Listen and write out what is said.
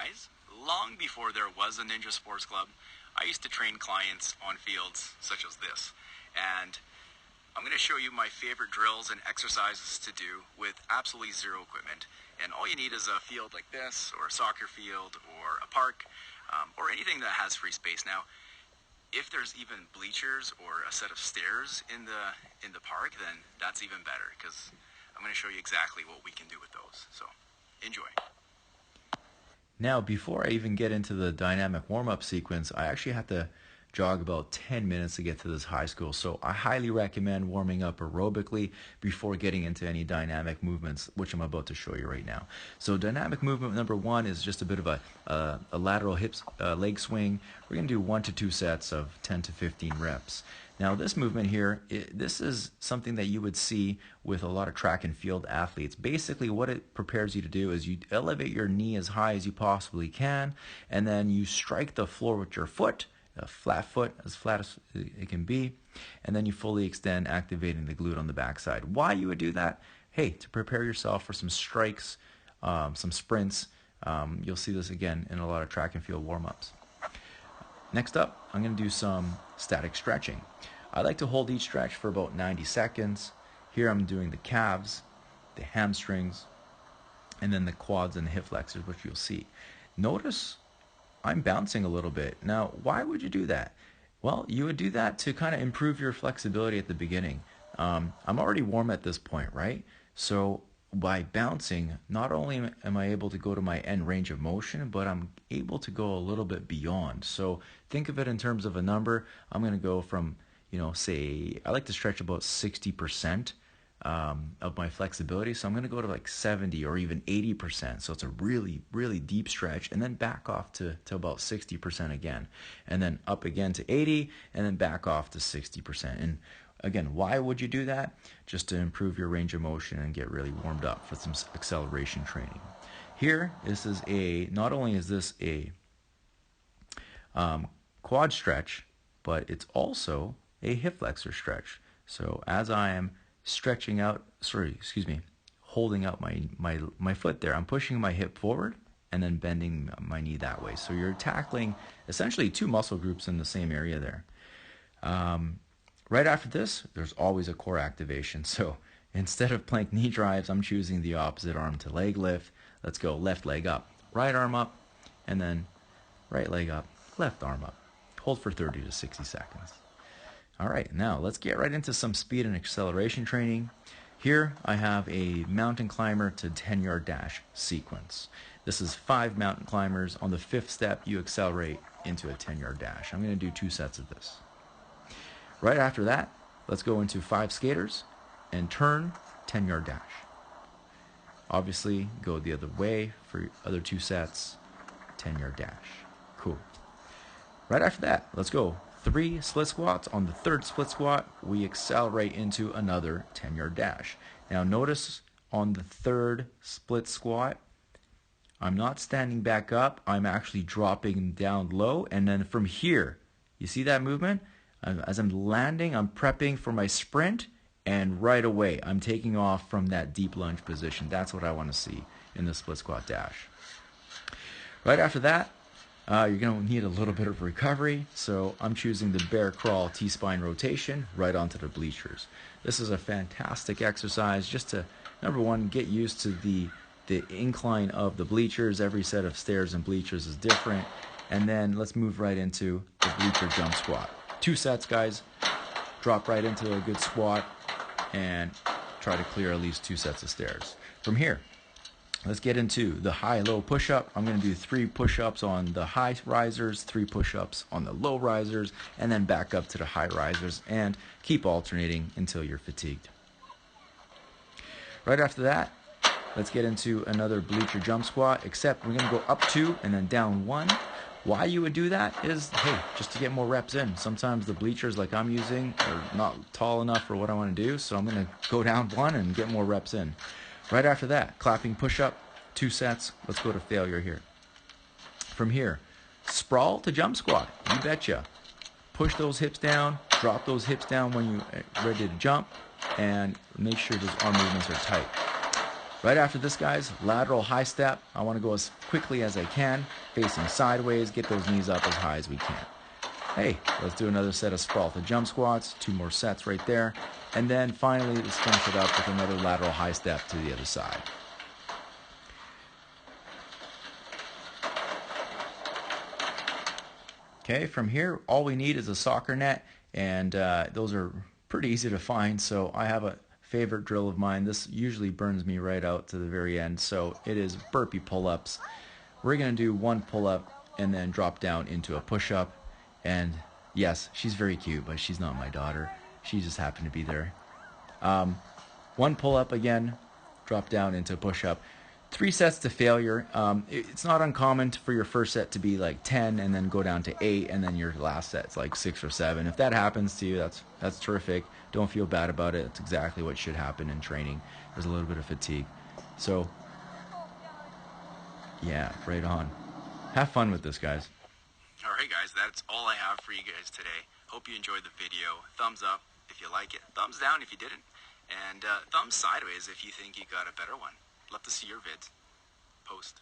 guys. Long before there was a Ninja Sports Club, I used to train clients on fields such as this. And I'm going to show you my favorite drills and exercises to do with absolutely zero equipment. And all you need is a field like this, or a soccer field, or a park, or anything that has free space. Now, if there's even bleachers or a set of stairs in the park, then that's even better, because I'm going to show you exactly what we can do with those. So, enjoy. Now, before I even get into the dynamic warm-up sequence, I actually have to jog about 10 minutes to get to this high school. So I highly recommend warming up aerobically before getting into any dynamic movements, which I'm about to show you right now. So dynamic movement number one is just a bit of a lateral hips leg swing. We're going to do 1 to 2 sets of 10 to 15 reps. Now this movement here, this is something that you would see with a lot of track and field athletes. Basically what it prepares you to do is you elevate your knee as high as you possibly can, and then you strike the floor with your foot, a flat foot, as flat as it can be, and then you fully extend, activating the glute on the backside. Why you would do that? Hey, to prepare yourself for some strikes, some sprints. You'll see this again in a lot of track and field warm-ups. Next up, I'm going to do some static stretching. I like to hold each stretch for about 90 seconds. Here I'm doing the calves, the hamstrings, and then the quads and the hip flexors, which you'll see. Notice I'm bouncing a little bit. Now, why would you do that? Well, you would do that to kind of improve your flexibility at the beginning. I'm already warm at this point, right? So by bouncing, not only am I able to go to my end range of motion, but I'm able to go a little bit beyond. So think of it in terms of a number. I'm going to go from, say, I like to stretch about 60% of my flexibility. So I'm going to go to like 70 or even 80%. So it's a really, really deep stretch, and then back off to about 60% again, and then up again to 80, and then back off to 60%. And again, why would you do that? Just to improve your range of motion and get really warmed up for some acceleration training. Here, not only is this a quad stretch, but it's also a hip flexor stretch. So as I am holding out my foot there, I'm pushing my hip forward and then bending my knee that way. So you're tackling essentially two muscle groups in the same area there. Right after this, there's always a core activation. So instead of plank knee drives, I'm choosing the opposite arm to leg lift. Let's go left leg up, right arm up, and then right leg up, left arm up. Hold for 30 to 60 seconds. All right, now let's get right into some speed and acceleration training. Here I have a mountain climber to 10-yard dash sequence. This is 5 mountain climbers. On the 5th step, you accelerate into a 10-yard dash. I'm going to do 2 sets of this. Right after that, let's go into 5 skaters and turn 10-yard dash. Obviously, go the other way for other 2 sets, 10-yard dash. Cool. Right after that, let's go 3 split squats. On the 3rd split squat, we accelerate into another 10-yard dash. Now notice on the 3rd split squat, I'm not standing back up. I'm actually dropping down low, and then from here, you see that movement? As I'm landing, I'm prepping for my sprint, and right away, I'm taking off from that deep lunge position. That's what I want to see in the split squat dash. Right after that, you're going to need a little bit of recovery, so I'm choosing the bear crawl T-spine rotation right onto the bleachers. This is a fantastic exercise just to, number one, get used to the incline of the bleachers. Every set of stairs and bleachers is different. And then let's move right into the Bleacher Jump Squat. 2 sets, guys. Drop right into a good squat and try to clear at least 2 sets of stairs. From here, let's get into the high-low push-up. I'm going to do 3 push-ups on the high risers, 3 push-ups on the low risers, and then back up to the high risers, and keep alternating until you're fatigued. Right after that, let's get into another Bleacher Jump Squat, except we're going to go up 2 and then down 1. Why you would do that is, hey, just to get more reps in. Sometimes the bleachers like I'm using are not tall enough for what I want to do, so I'm going to go down 1 and get more reps in. Right after that, clapping push-up, 2 sets. Let's go to failure here. From here, sprawl to jump squat. You betcha. Push those hips down, drop those hips down when you're ready to jump, and make sure those arm movements are tight. Right after this, guys, lateral high step. I want to go as quickly as I can, facing sideways, get those knees up as high as we can. Hey, let's do another set of sprawl to jump squats, 2 more sets right there. And then finally, let's finish it up with another lateral high step to the other side. Okay, from here, all we need is a soccer net, and those are pretty easy to find. So I have a favorite drill of mine. This usually burns me right out to the very end. So it is burpee pull-ups. We're going to do 1 pull-up and then drop down into a push-up. And yes, she's very cute, but she's not my daughter. She just happened to be there. 1 pull-up again, drop down into a push-up. 3 sets to failure. It's not uncommon for your first set to be like 10 and then go down to 8, and then your last set's like 6 or 7. If that happens to you, that's terrific. Don't feel bad about it. It's exactly what should happen in training. There's a little bit of fatigue. So, yeah, right on. Have fun with this, guys. All right, guys, that's all I have for you guys today. Hope you enjoyed the video. Thumbs up if you like it. Thumbs down if you didn't. And thumbs sideways if you think you got a better one. Love to see your vids. Post.